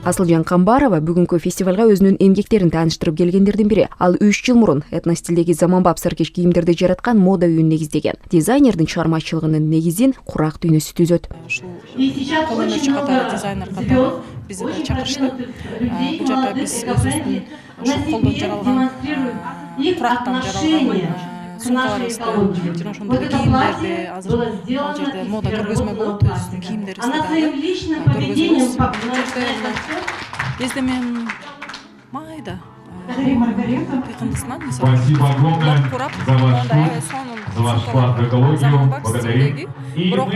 Асылжан Камбарова бүгүнкү фестивалга өзүнүн эмгектерин тааныштырып келгендердин бири. Ал 3 жыл мурун этностилдеги заманбап саркеш кийимдерди жараткан мода үйүн негиздеген. Дизайнердин чыгармачылыгынын негизин Курак дүйнөсү түзөт. Колдонуучу катары, дизайнер катары бизди да чакырышты. Бул жакта биз өзүбүздүн колдон жаралган, Курактан жаралган сумкаларыбызды жана ошондой кийимдерди азыр ал жерде мода көргөзмө болот, өзүбүздүн кийимдерибизди дагы көргөзөбүз. Эздемен майда кыйкындысынан мисалы Курак мондай сонун заманбап стилдеги, бирок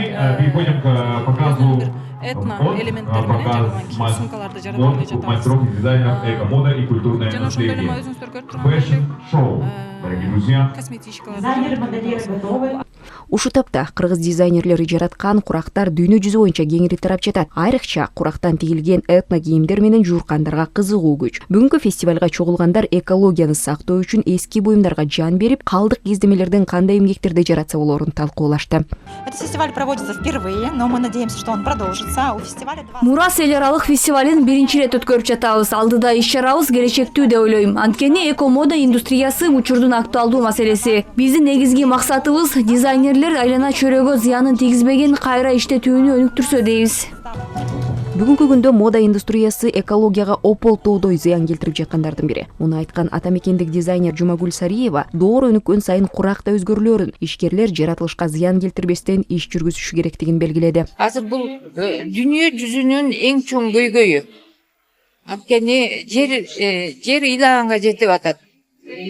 этно элементтер менен жаралган кийим сумкаларды жараткандай жатабыз. Жана ошондой эле өзүңүздөр көрүп тургандай косметичкаларды. Ушу тапта кыргыз дизайнерлери жараткан курактар дүйнө жүзү боюнча кеңири тарап жатат. Айрыкча курактан тигилген этно кийимдер менен жууркандарга кызыгуу көч. Бүгүнкү фестивалга чогулгандар экологияны сактоо үчүн эски буюмдарга жан берип, калдык кездемелерден кандай эмгектерди жаратса болорун талкуулашты. Этот фестиваль проводится впервые, но мы надеемся, что он продолжится. У фестиваля Мурас эл аралык фестивалин биринчи ирет өткөрүп жатабыз. Алдыда иш-чарабыз келечектүү деп ойлойм. Анткени эко-мода индустриясы учурдун актуалдуу маселеси. Биздин негизги максатыбыз дизайнерлер айлана чөйрөгө зыянын тийгизбеген кайра иштетүүнү өнүктүрсө дейбиз. Бүгүнкү күндө мода индустриясы экологияга ополтоодой зыян келтирип жаткандардын бири. Муну айткан атамекендик дизайнер Жумагүл Сариева доор өнүккөн сайын курак да өзгөрүлөрүн, ишкерлер жаратылышка зыян келтирбестен иш жүргүзүшү керектигин белгиледи. Азыр бул дүйнө жүзүнүн эң чоң көйгөйү. Анткени жер ыйлаганга жетип атат.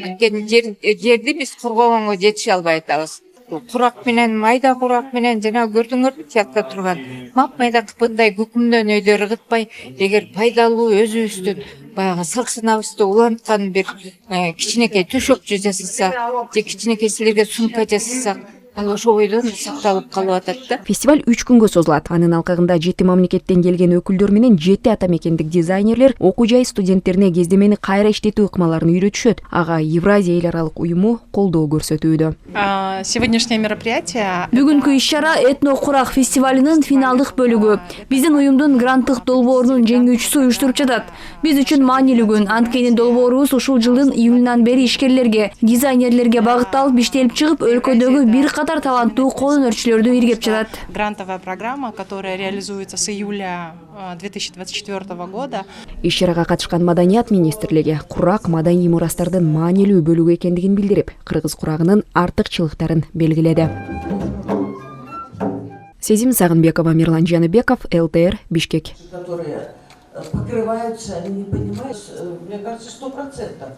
Анткени жерди биз коргогонго жетише албай атабыз. Курак менен, майда курак менен жана көрдүңөр тиякта турган мап-майда кыпындай күкүмдөн өйдө ыргытпай, эгер пайдалуу өзүбүздүн баягы саксынабызды уланткан бир кичинекей төшөк жасасак, же кичинекей силерге сумка жасасак, ал ошо бойдон сакталып калып атат да. Фестиваль 3 күнгө созулат. Анын алкагында 7 мамлекеттен келген өкүлдөр менен 7 атамекендик дизайнерлер окуу жай студенттерине кездемени кайра иштетүү ыкмаларын үйрөтүшөт. Ага Евразия эл аралык уюму колдоо көрсөтүүдө. Сегодняшнее мероприятие. Бүгүнкү иш-чара этно курак фестивалынын финалдык бөлүгү. Биздин уюмдун гранттык долбоорунун жеңүүчүсү уюштуруп жатат. Биз үчүн маанилүү күн. Анткени долбоорубуз ушул жылдын июлунан бери ишкерлерге, дизайнерлерге багытталып иштелип чыгып, өлкөдөгү бир катар таланттуу кол өнөрчүлөрдү иргеп жатат. Грантовая программа, которая реализуется с июля 2024 года. Иш-чарага катышкан Маданият министрлиги курак маданий мурастардын маанилүү бөлүгү экендигин билдирип, кыргыз курагынын артыкчылыктарын белгиледи. Сезим Сагынбекова, Мирлан Жаныбеков, ЛТР, Бишкек. Которые покрываются, они не понимают, мне кажется, 100%.